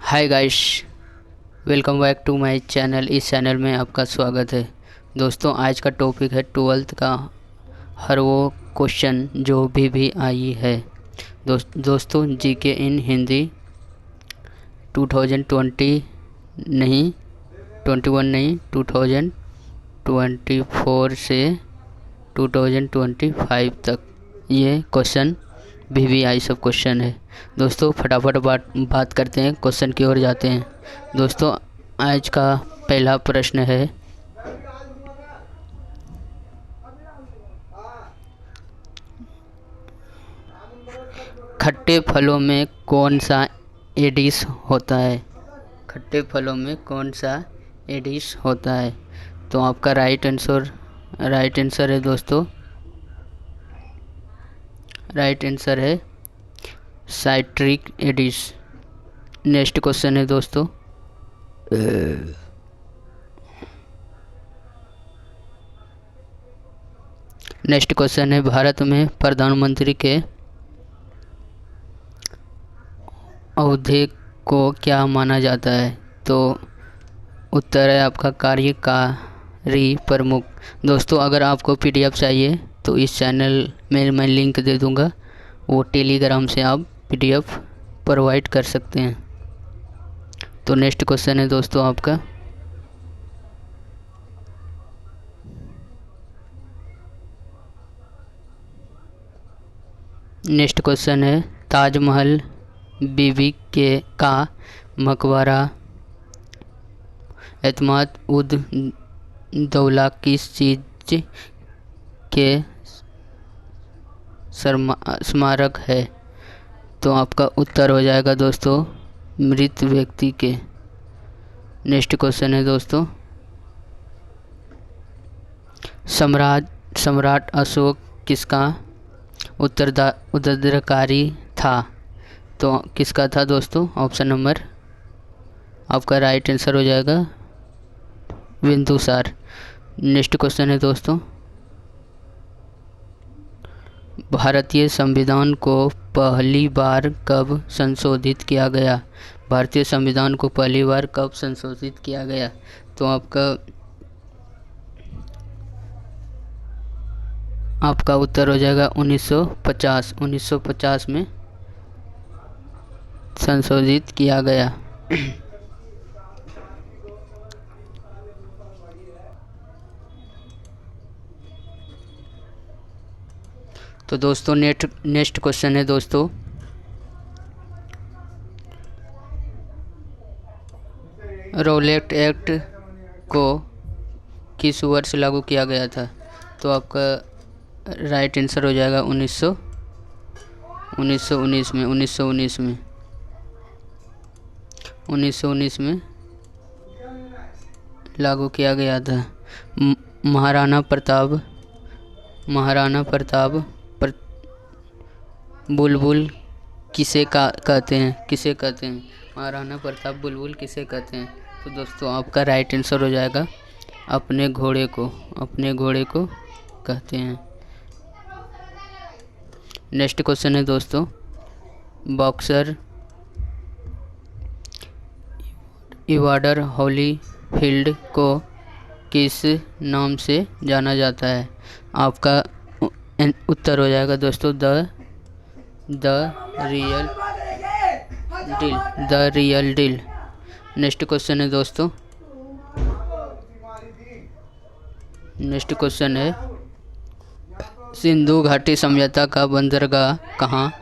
Hi guys, welcome back to my channel. इस channel में आपका स्वागत है। दोस्तों, आज का टॉपिक है 12th का हर वो क्वेश्चन जो भी आई है। दोस्तों, जीके इन हिंदी 2020 नहीं, 21 नहीं, 2024 से 2025 तक ये क्वेश्चन VVI सब क्वेश्चन है। दोस्तों, फटाफट बात करते हैं, क्वेश्चन की ओर जाते हैं। दोस्तों, आज का पहला प्रश्न है, खट्टे फलों में कौन सा एडिस होता है? खट्टे फलों में कौन सा एडिस होता है? तो आपका राइट आंसर है दोस्तों, राइट आंसर है साइट्रिक एडिस। नेक्स्ट क्वेश्चन है दोस्तों, भारत में प्रधानमंत्री के ओहदे को क्या माना जाता है? तो उत्तर है आपका कार्यकारी प्रमुख। दोस्तों, अगर आपको PDF चाहिए तो इस चैनल में मैं लिंक दे दूंगा, वो टेलीग्राम से आप PDF प्रोवाइड कर सकते हैं। तो नेक्स्ट क्वेश्चन है दोस्तों आपका, ताजमहल बीबी का मकबरा एतमाद उद दौला किस चीज़ के स्मारक है? तो आपका उत्तर हो जाएगा दोस्तों, मृत व्यक्ति के। नेक्स्ट क्वेश्चन है दोस्तों, सम्राट अशोक किसका उत्तराधिकारी था? तो किसका था दोस्तों? ऑप्शन नंबर आपका राइट आंसर हो जाएगा बिंदुसार। नेक्स्ट क्वेश्चन है दोस्तों, भारतीय संविधान को पहली बार कब संशोधित किया गया? भारतीय संविधान को पहली बार कब संशोधित किया गया? तो आपका उत्तर हो जाएगा 1950 में संशोधित किया गया। तो दोस्तों, नेक्स्ट क्वेश्चन है दोस्तों, रॉलेट एक्ट को किस वर्ष लागू किया गया था? तो आपका राइट आंसर हो जाएगा 1919 में लागू किया गया था। महाराणा प्रताप बुलबुल किसे कहते हैं? महाराणा प्रताप बुलबुल किसे कहते हैं? तो दोस्तों, आपका राइट आंसर हो जाएगा अपने घोड़े को कहते हैं। नेक्स्ट क्वेश्चन है दोस्तों, बॉक्सर इवांडर होलीफील्ड को किस नाम से जाना जाता है? आपका उत्तर हो जाएगा दोस्तों the real deal. Next question है दोस्तों, सिंधु घाटी समझौता का बंदरगाह कहाँ?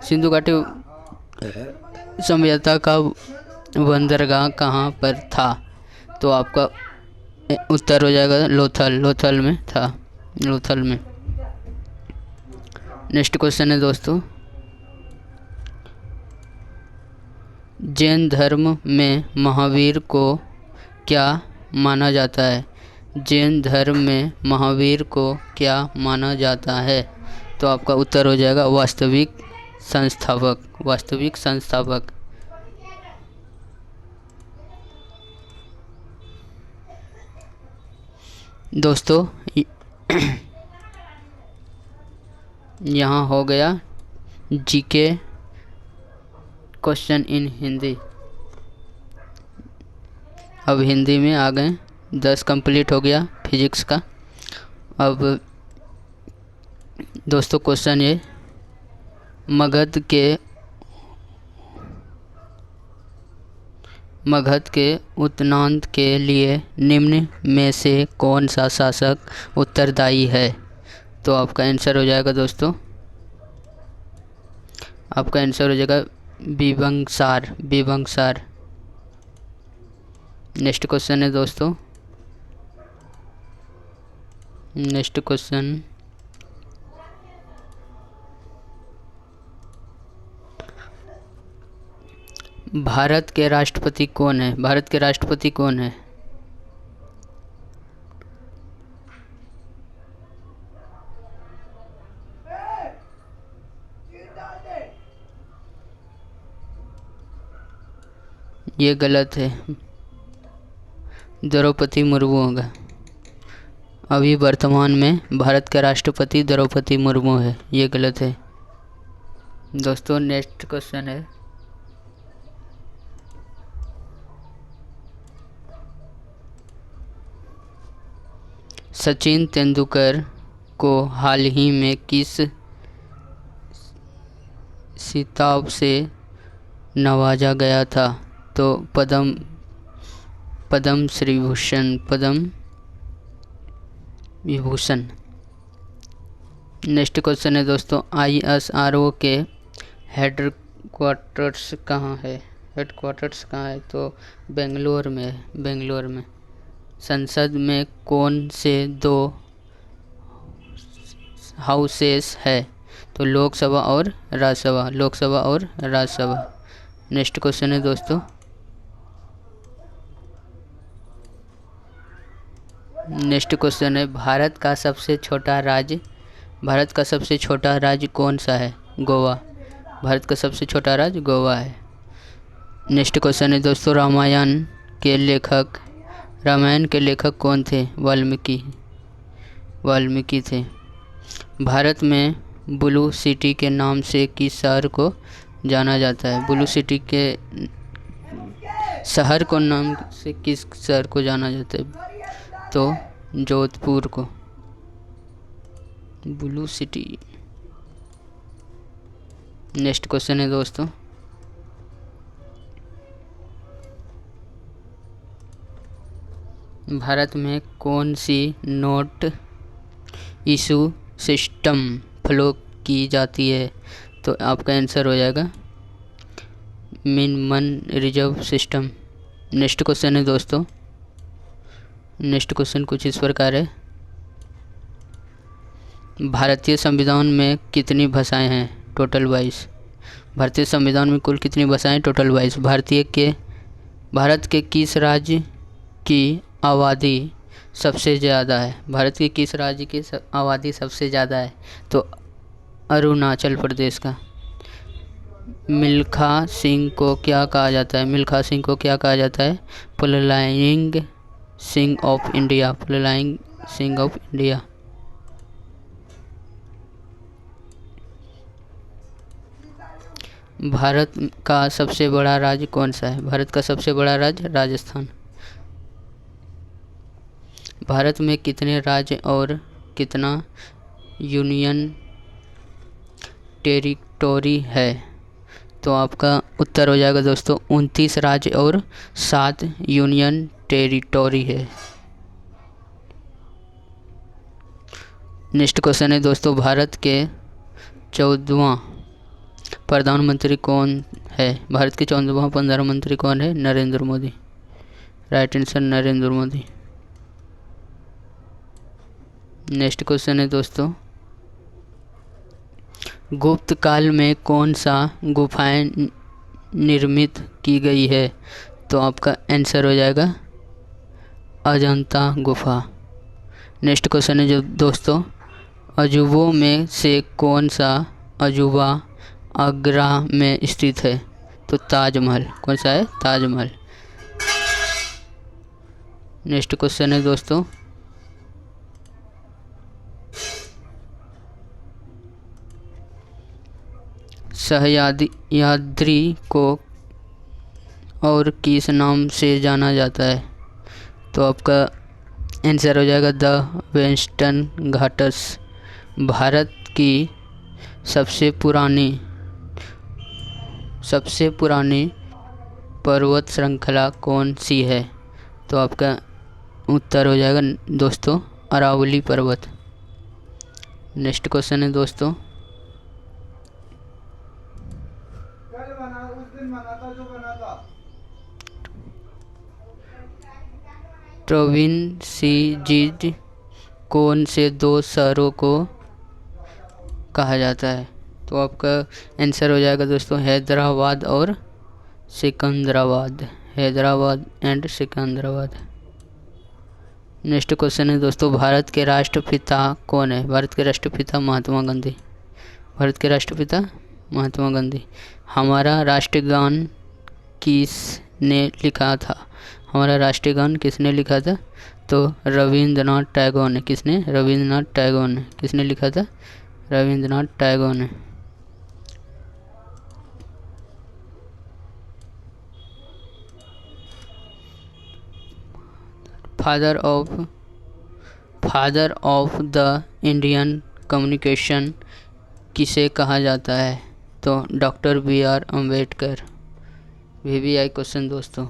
सिंधु घाटी समझौता का बंदरगाह कहाँ पर था? तो आपका उत्तर हो जाएगा लोथल में था। नेक्स्ट क्वेश्चन है दोस्तों, जैन धर्म में महावीर को क्या माना जाता है? जैन धर्म में महावीर को क्या माना जाता है? तो आपका उत्तर हो जाएगा वास्तविक संस्थापक। दोस्तों, यहाँ हो गया जीके क्वेश्चन इन हिंदी। अब हिंदी में आ गए। 10 कंप्लीट हो गया फिजिक्स का। अब दोस्तों क्वेश्चन ये, मगध के उत्थान के लिए निम्न में से कौन सा शासक उत्तरदायी है? तो आपका आंसर हो जाएगा दोस्तों, आपका आंसर हो जाएगा बिंबिसार। नेक्स्ट क्वेश्चन है दोस्तों, नेक्स्ट क्वेश्चन, भारत के राष्ट्रपति कौन है? भारत के राष्ट्रपति कौन है? ये गलत है, द्रौपदी मुर्मू होगा। अभी वर्तमान में भारत का राष्ट्रपति द्रौपदी मुर्मू है, ये गलत है दोस्तों। नेक्स्ट क्वेश्चन है, सचिन तेंदुलकर को हाल ही में किस खिताब से नवाजा गया था? तो पद्म विभूषण। नेक्स्ट क्वेश्चन है दोस्तों, ISRO के हेडक्वार्टर्स कहाँ है? तो बेंगलोर में। संसद में कौन से 2 हाउसेस है? तो लोकसभा और राज्यसभा। नेक्स्ट क्वेश्चन है दोस्तों, नेक्स्ट क्वेश्चन है, भारत का सबसे छोटा राज्य कौन सा है? गोवा। भारत का सबसे छोटा राज्य गोवा है। नेक्स्ट क्वेश्चन है दोस्तों, रामायण के लेखक कौन थे? वाल्मीकि थे। भारत में ब्लू सिटी के नाम से किस शहर को जाना जाता है? ब्लू सिटी के शहर को नाम से किस शहर को जाना जाता है? तो जोधपुर को, ब्लू सिटी। नेक्स्ट क्वेश्चन है दोस्तों, भारत में कौन सी नोट इशू सिस्टम फॉलो की जाती है? तो आपका आंसर हो जाएगा minimum reserve system. Next question है दोस्तों, नेक्स्ट क्वेश्चन कुछ इस प्रकार है, भारतीय संविधान में कितनी भाषाएं हैं? टोटल 22। भारतीय संविधान में कुल कितनी भाषाएं? टोटल 22। भारत के किस राज्य की आबादी सबसे ज़्यादा है? भारत के किस राज्य की आबादी सबसे ज़्यादा है? तो अरुणाचल प्रदेश का। मिल्खा सिंह को क्या कहा जाता है? Flying Singh of India. Bharat का सबसे बड़ा राज्य कौन सा है? भारत का सबसे बड़ा राज्य राजस्थान। भारत में कितने राज्य और कितना यूनियन टेरिटोरी है? तो आपका उत्तर हो जाएगा दोस्तों 29 राज्य और 7 यूनियन टेरिटोरी है। नेक्स्ट क्वेश्चन है दोस्तों, भारत के 14वां प्रधानमंत्री कौन है? भारत के 14वां प्रधानमंत्री कौन है? Narendra Modi. Right answer Narendra Modi. Next question है दोस्तों, गुप्त काल में कौन सा गुफाएं निर्मित की गई है? तो आपका आंसर हो जाएगा अजंता गुफा। नेक्स्ट क्वेश्चन है जो दोस्तों, अजूबों में से कौन सा अजूबा आगरा में स्थित है? तो ताजमहल। कौन सा है? ताजमहल। नेक्स्ट क्वेश्चन है दोस्तों, सह्याद्री को और किस नाम से जाना जाता है? तो आपका आंसर हो जाएगा द वेस्टर्न घाट्स। भारत की सबसे पुरानी पर्वत श्रृंखला कौन सी है? तो आपका उत्तर हो जाएगा दोस्तों अरावली पर्वत। नेक्स्ट क्वेश्चन है दोस्तों, ट्रोविनसीजीज कौन से दो शहरों को कहा जाता है? तो आपका आंसर हो जाएगा दोस्तों हैदराबाद और Secunderabad. Hyderabad and Secunderabad. Next question है दोस्तों, भारत के राष्ट्रपिता कौन है? भारत के राष्ट्रपिता महात्मा गांधी। भारत के राष्ट्रपिता महात्मा गांधी। हमारा राष्ट्रगान किसने लिखा था? हमारा राष्ट्रगान किसने लिखा था? तो रविंद्रनाथ टैगोर ने। किसने? रविंद्रनाथ टैगोर ने। किसने लिखा था? रविंद्रनाथ टैगोर ने। Father of the Indian communication किसे कहा जाता है? तो doctor B R. Ambedkar. VVI question दोस्तों।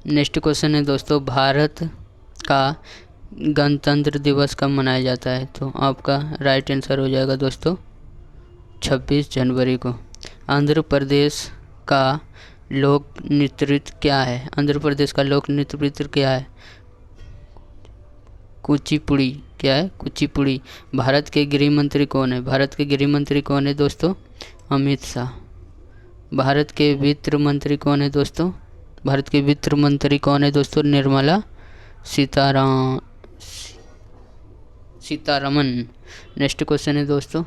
नेक्स्ट क्वेश्चन है दोस्तों, भारत का गणतंत्र दिवस कब मनाया जाता है? तो आपका राइट आंसर हो जाएगा दोस्तों 26 जनवरी को। आंध्र प्रदेश का लोक नृत्य क्या है? आंध्र प्रदेश का लोक नृत्य क्या है? कुचिपुड़ी। क्या है? कुचिपुड़ी। भारत के गृह मंत्री कौन है? भारत के गृह मंत्री कौन है दोस्तों? अमित शाह। भारत के वित्त मंत्री कौन है दोस्तों? भारत के वित्त मंत्री कौन है दोस्तों? निर्मला सीतारमन। नेक्स्ट क्वेश्चन है दोस्तों,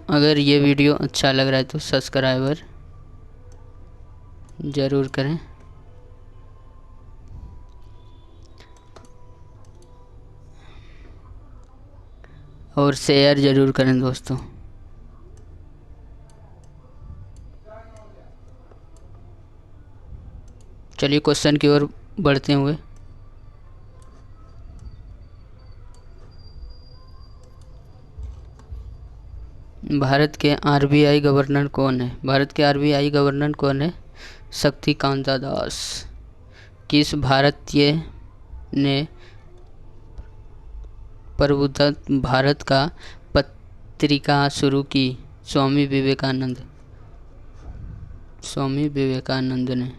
अगर ये वीडियो अच्छा लग रहा है तो सब्सक्राइबर ज़रूर करें और शेयर ज़रूर करें दोस्तों। चलिए क्वेश्चन की ओर बढ़ते हुए, भारत के RBI गवर्नर कौन है? भारत के RBI गवर्नर कौन है? शक्तिकांत दास। किस भारतीय ने प्रबुद्ध भारत का पत्रिका शुरू की? स्वामी विवेकानंद। स्वामी विवेकानंद ने।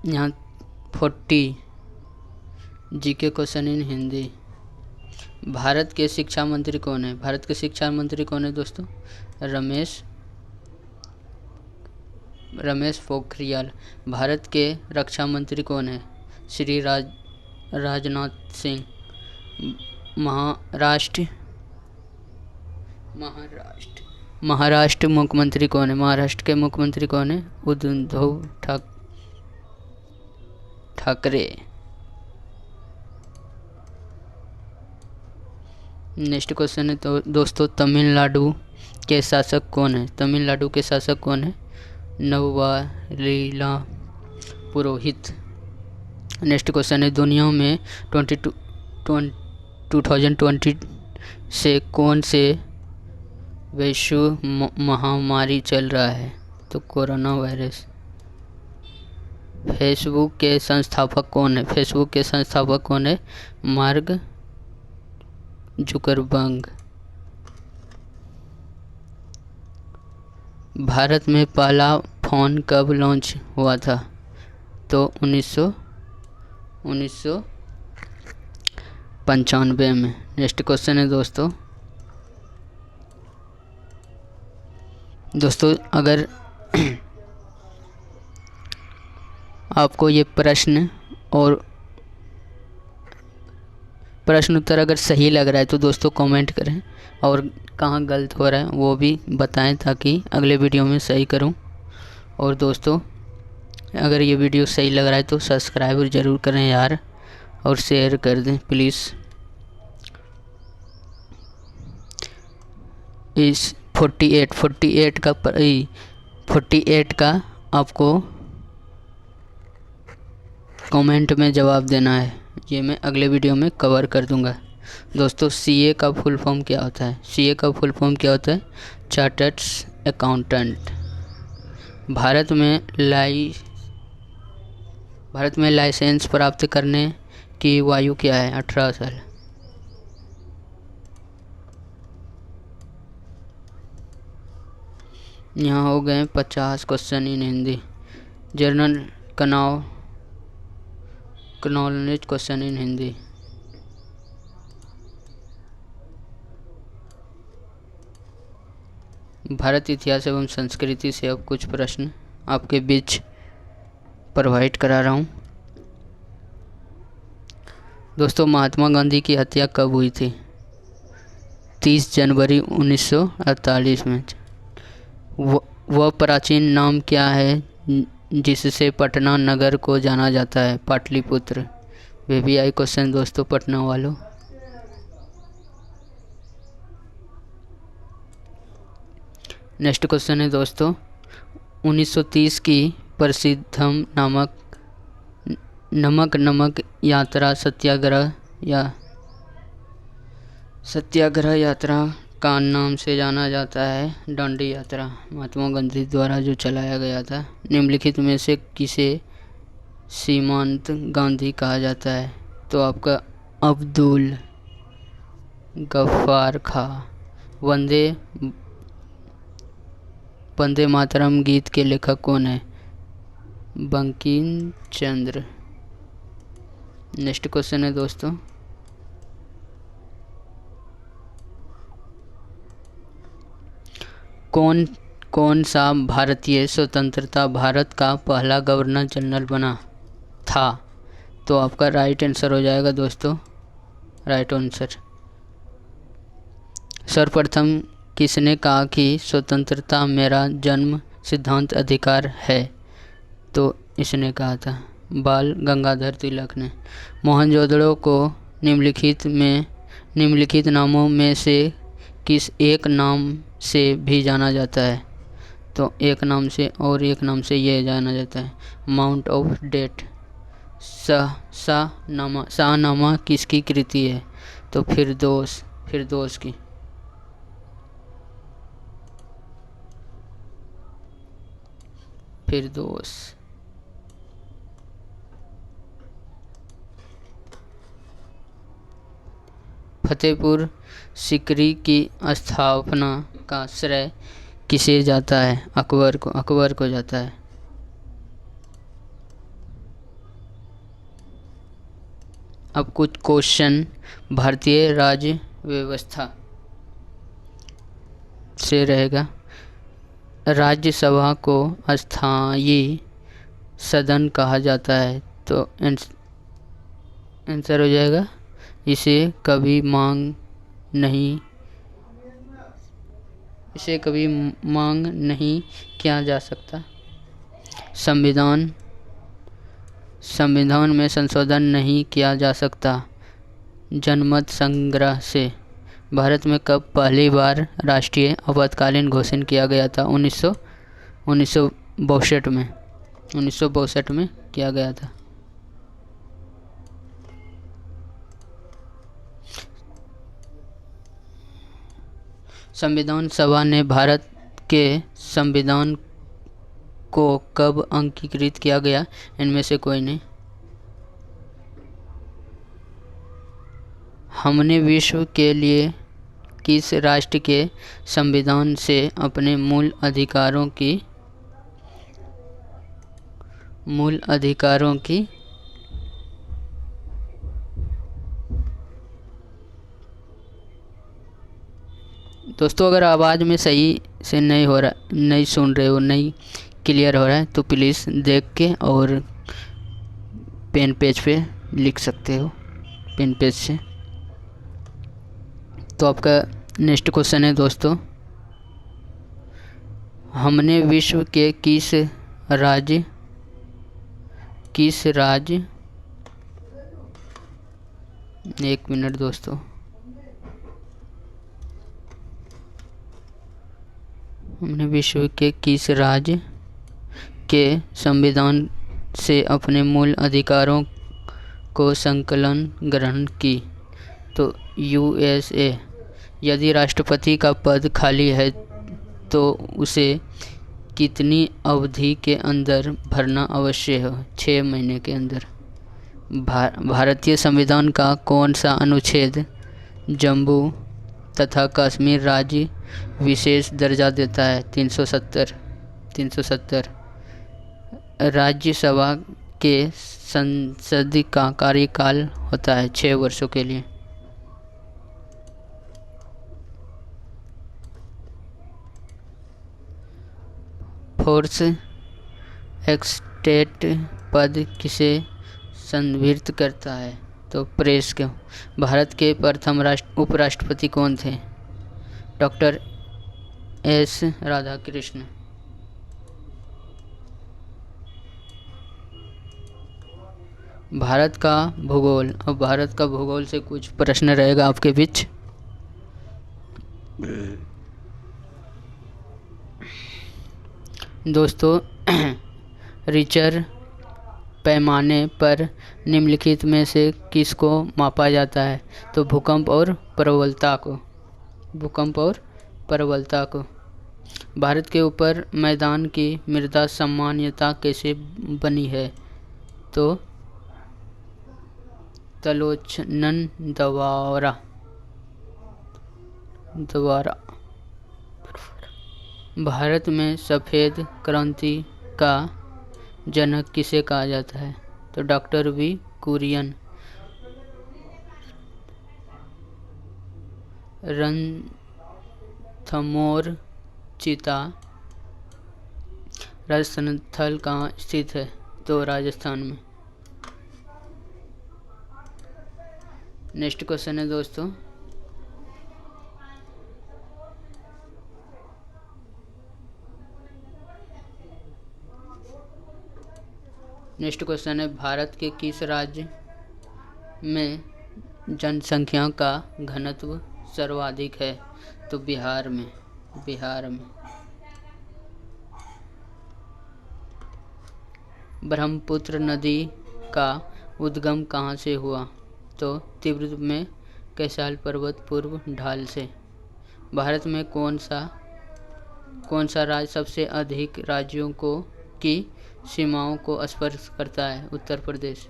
यहाँ 40 GK question in Hindi. Bharat के शिक्षा मंत्री कौन है? भारत के शिक्षा मंत्री कौन है दोस्तों? रमेश पोखरियाल। भारत के रक्षा मंत्री कौन है? श्री राजनाथ सिंह। महाराष्ट्र मुख्यमंत्री कौन है? महाराष्ट्र के मुख्यमंत्री कौन है? उद्धव ठाकरे। नेक्स्ट क्वेश्चन है तो दोस्तों, तमिलनाडु के शासक कौन है? तमिलनाडु के शासक कौन है? नवारीला पुरोहित। नेक्स्ट क्वेश्चन है, दुनिया में 2020 से कौन से वैश्विक महामारी चल रहा है? तो कोरोना वायरस। फेसबुक के संस्थापक कौन है? फेसबुक के संस्थापक कौन है? Mark Zuckerberg. भारत में पहला फ़ोन कब लॉन्च हुआ था? तो 1995 में। नेक्स्ट क्वेश्चन है दोस्तों, अगर आपको ये प्रश्न और प्रश्न उत्तर अगर सही लग रहा है तो दोस्तों कमेंट करें, और कहाँ गलत हो रहा है वो भी बताएं ताकि अगले वीडियो में सही करूं। और दोस्तों अगर ये वीडियो सही लग रहा है तो सब्सक्राइब ज़रूर करें यार, और शेयर कर दें प्लीज़। इस 48 का आपको कमेंट में जवाब देना है, ये मैं अगले वीडियो में कवर कर दूंगा। दोस्तों सीए का फुल फॉर्म क्या होता है? सीए का फुल फॉर्म क्या होता है? चार्टर्ड्स अकाउंटेंट। भारत में लाइसेंस प्राप्त करने की आयु क्या है? 18 साल। यहाँ हो गए 50 question in Hindi. General knowledge question in Hindi. Bharat इतिहास एवं संस्कृति से अब कुछ प्रश्न आपके बीच प्रोवाइड करा रहा हूँ। दोस्तों महात्मा गांधी की हत्या कब हुई थी? 30 जनवरी 1948 में। वह प्राचीन नाम क्या है जिससे पटना नगर को जाना जाता है? पाटलिपुत्र। वे भी आई क्वेश्चन दोस्तों पटना वालों। नेक्स्ट क्वेश्चन है दोस्तों 1930 की प्रसिद्ध नमक यात्रा सत्याग्रह यात्रा का नाम से जाना जाता है? दांडी यात्रा। महात्मा गांधी द्वारा जो चलाया गया था। निम्नलिखित में से किसे सीमांत गांधी कहा जाता है? तो आपका अब्दुल गफ्फार खां। वंदे मातरम गीत के लेखक कौन है? बंकिम चंद्र। नेक्स्ट क्वेश्चन है दोस्तों कौन सा भारतीय स्वतंत्रता भारत का पहला गवर्नर जनरल बना था? तो आपका राइट आंसर हो जाएगा दोस्तों, राइट आंसर। सर्वप्रथम किसने कहा कि स्वतंत्रता मेरा जन्म सिद्धांत अधिकार है? तो इसने कहा था बाल गंगाधर तिलक ने। मोहनजोदड़ो को निम्नलिखित नामों में से किस एक नाम से भी जाना जाता है? तो एक नाम से और एक नाम से ये जाना जाता है माउंट ऑफ डेथ। शाहनामा किसकी कृति है? तो फिरदौस की। फिरदौस। फतेहपुर सीकरी की स्थापना का श्रेय किसे जाता है? अकबर को जाता है। अब कुछ क्वेश्चन भारतीय राज्य व्यवस्था से रहेगा। राज्यसभा को अस्थायी सदन कहा जाता है। तो आंसर हो जाएगा इसे कभी मांग नहीं किया जा सकता। संविधान में संशोधन नहीं किया जा सकता। जनमत संग्रह से। भारत में कब पहली बार राष्ट्रीय आपातकालीन घोषणा किया गया था? 1962 में किया गया था। संविधान सभा ने भारत के संविधान को कब अंगीकृत किया गया? इनमें से कोई नहीं। हमने विश्व के लिए किस राष्ट्र के संविधान से अपने मूल अधिकारों की दोस्तों अगर आवाज़ में सही से नहीं सुन रहे हो, नहीं क्लियर हो रहा है तो प्लीज़ देख के और पेन पेज पे लिख सकते हो, पेन पेज से। तो आपका नेक्स्ट क्वेश्चन है दोस्तों, हमने विश्व के किस राज्य एक मिनट दोस्तों, हमने विश्व के किस राज्य के संविधान से अपने मूल अधिकारों को संकलन ग्रहण की? तो यूएसए। यदि राष्ट्रपति का पद खाली है तो उसे कितनी अवधि के अंदर भरना आवश्यक है? 6 महीने के अंदर। भारतीय संविधान का कौन सा अनुच्छेद जम्मू तथा कश्मीर राज्य विशेष दर्जा देता है? 370। राज्यसभा के संसद का कार्यकाल होता है 6 वर्षों के लिए। फोर्स एक्सटेट पद किसे संदर्भित करता है? तो प्रेस के। भारत के प्रथम उपराष्ट्रपति कौन थे? Doctor S Radhakrishna. भारत का भूगोल। अब भारत का भूगोल से कुछ प्रश्न रहेगा आपके बीच। दोस्तों रिचर पैमाने पर निम्नलिखित में से किसको मापा जाता है? तो भूकंप और प्रबलता को। भारत के ऊपर मैदान की मृदा सामान्यता कैसे बनी है? तो तलोचनन द्वारा। भारत में सफ़ेद क्रांति का जनक किसे कहा जाता है? तो डॉक्टर वी कुरियन। रणथंभौर चीता राजस्थान स्थल कहाँ स्थित है? तो राजस्थान में। नेक्स्ट क्वेश्चन है दोस्तों, भारत के किस राज्य में जनसंख्या का घनत्व सर्वाधिक है? तो बिहार में। ब्रह्मपुत्र नदी का उद्गम कहाँ से हुआ? तो तिब्बत में कैलाश पर्वत पूर्व ढाल से। भारत में कौन सा राज्य सबसे अधिक राज्यों की सीमाओं को स्पर्श करता है? उत्तर प्रदेश।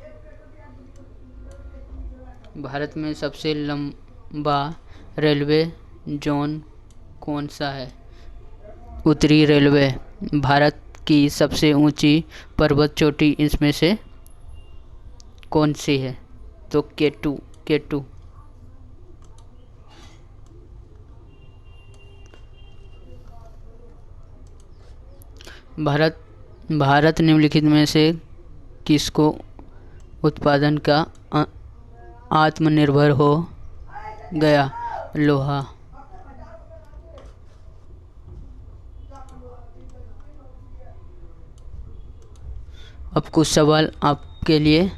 भारत में सबसे लंबा रेलवे जोन कौन सा है? उत्तरी रेलवे। भारत की सबसे ऊंची पर्वत चोटी इसमें से कौन सी है? तो केटू। भारत निम्नलिखित में से किसको उत्पादन का आत्मनिर्भर हो गया? लोहा। अब कुछ सवाल आपके लिए।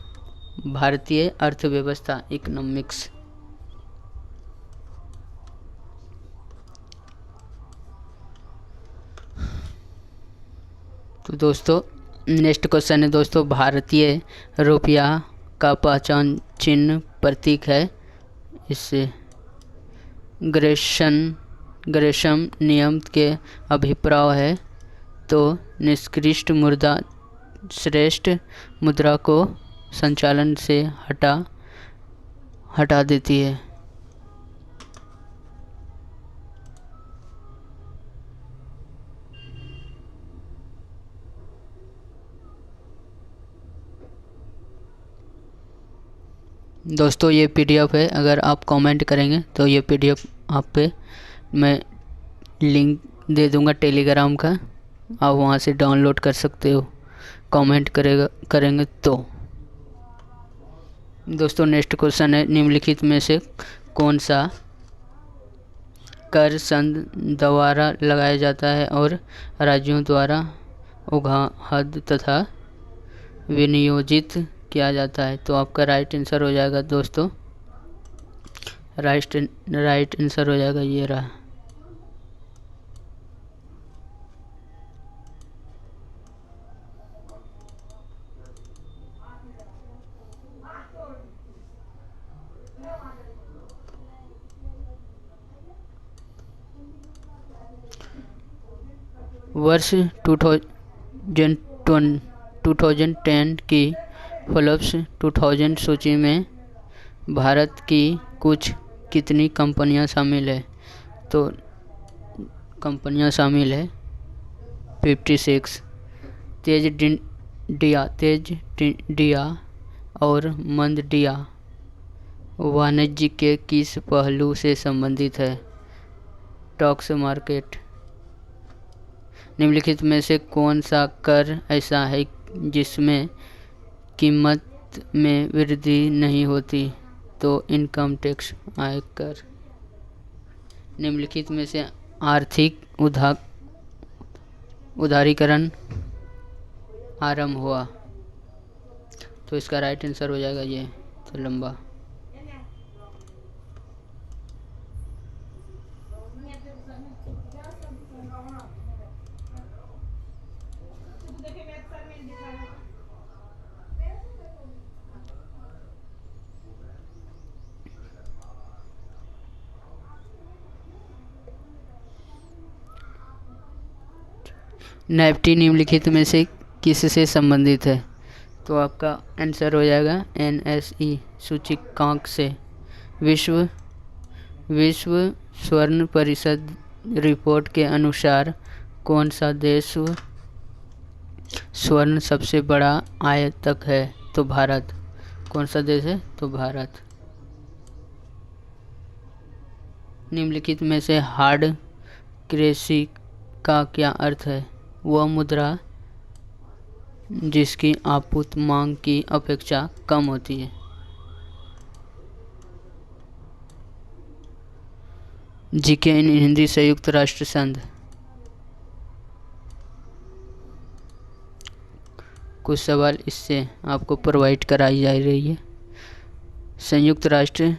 भारतीय अर्थव्यवस्था इकोनॉमिक्स। तो दोस्तों नेक्स्ट क्वेश्चन है दोस्तों, भारतीय रुपया का पहचान चिन्ह प्रतीक है? इससे ग्रेशम नियम के अभिप्राय है तो निष्क्रिय मुद्रा श्रेष्ठ मुद्रा को संचालन से हटा देती है। दोस्तों ये पीडीएफ है, अगर आप कमेंट करेंगे तो ये पीडीएफ आप पे मैं लिंक दे दूंगा टेलीग्राम का, आप वहाँ से डाउनलोड कर सकते हो कमेंट करेंगे तो। दोस्तों नेक्स्ट क्वेश्चन है, निम्नलिखित में से कौन सा कर संघ द्वारा लगाया जाता है और राज्यों द्वारा उगाहद तथा विनियोजित किया जाता है। तो आपका राइट आंसर हो जाएगा दोस्तों, राइट आंसर हो जाएगा ये रहा। वर्ष 2010 की फोर्ब्स 2000 सूची में भारत की कुछ कितनी कंपनियां शामिल है? तो कंपनियां शामिल है 56। तेज डिया और मंद डिया वाणिज्य के किस पहलू से संबंधित है? Stock market. निम्नलिखित में से कौन सा कर ऐसा है जिसमें कीमत में वृद्धि नहीं होती? तो इनकम टैक्स, आयकर। निम्नलिखित में से आर्थिक उदारीकरण आरंभ हुआ? तो इसका राइट आंसर हो जाएगा ये तो लंबा। नेफ्टी निम्नलिखित में से किससे संबंधित है? तो आपका आंसर हो जाएगा NSE सूचकांक से। विश्व स्वर्ण परिषद रिपोर्ट के अनुसार कौन सा देश स्वर्ण सबसे बड़ा आयातक है? तो भारत। कौन सा देश है? तो भारत। निम्नलिखित में से हार्ड करेंसी का क्या अर्थ है? वह मुद्रा जिसकी आपूर्ति मांग की अपेक्षा कम होती है। जीके इन हिंदी संयुक्त राष्ट्र संघ। कुछ सवाल इससे आपको प्रोवाइड कराई जा रही है। संयुक्त राष्ट्र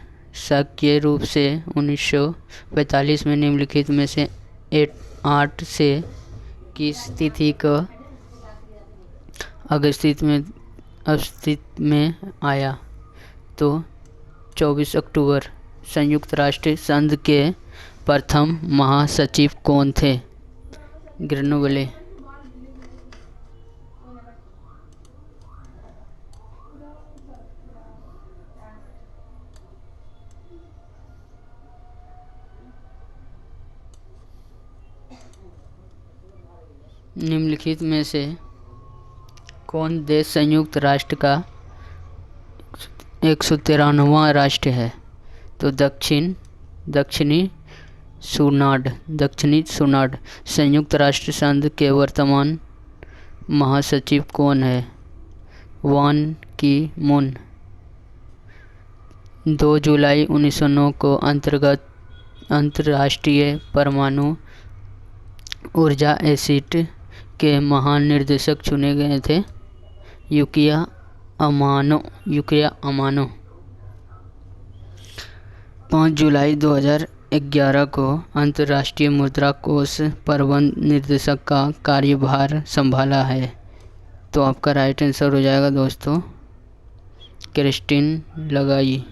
सक्रिय रूप से 1945 में निम्नलिखित में से 8 से किस तिथि को अस्तित्व में आया? तो 24 अक्टूबर। संयुक्त राष्ट्र संघ के प्रथम महासचिव कौन थे? ग्रेनोबले। निम्नलिखित में से कौन देश संयुक्त राष्ट्र का 113वां राष्ट्र है? तो दक्षिणी सूडान। संयुक्त राष्ट्र संघ के वर्तमान महासचिव कौन है? वान की मून। 2 जुलाई 1909 को अंतर्राष्ट्रीय परमाणु ऊर्जा एजेंसी के महानिदेशक चुने गए थे? युकिया अमानो। 5 जुलाई 2011 को अंतर्राष्ट्रीय मुद्रा कोष प्रबंध निदेशक का कार्यभार संभाला है। तो आपका राइट आंसर हो जाएगा दोस्तों क्रिस्टीन लगाई।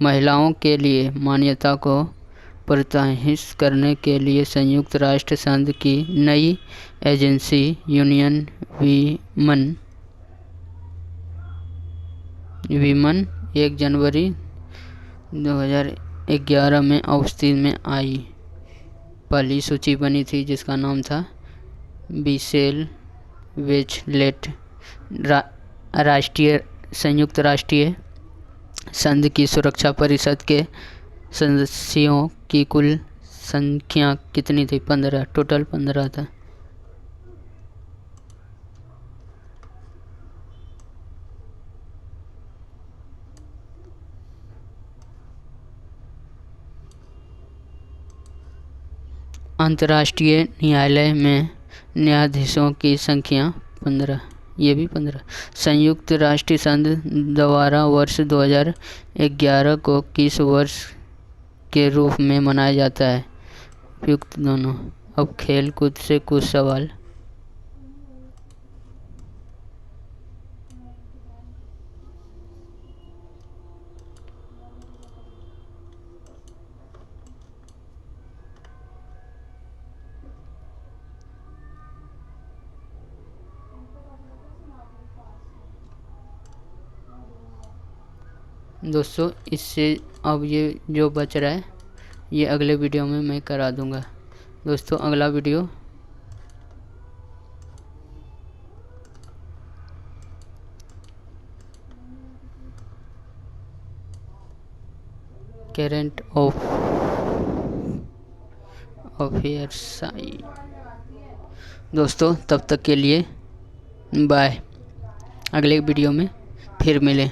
महिलाओं के लिए मान्यता को प्रोत्साहित करने के लिए संयुक्त राष्ट्र संघ की नई एजेंसी यूनियन वीमन 1 जनवरी 2011 में अस्तित्व में आई। पहली सूची बनी थी जिसका नाम था बिसेल वेचलेट। संयुक्त राष्ट्रीय संघ की सुरक्षा परिषद के सदस्यों की कुल संख्या कितनी थी? 15। टोटल 15 था। अंतर्राष्ट्रीय न्यायालय में न्यायाधीशों की संख्या 15। ये भी 15। संयुक्त राष्ट्र संघ द्वारा वर्ष 2011 को किस वर्ष के रूप में मनाया जाता है? उपयुक्त दोनों। अब खेल कूद से कुछ सवाल। दोस्तों इससे अब ये जो बच रहा है ये अगले वीडियो में मैं करा दूंगा। दोस्तों अगला वीडियो करेंट अफेयर्स। दोस्तों तब तक के लिए बाय। अगले वीडियो में फिर मिलें।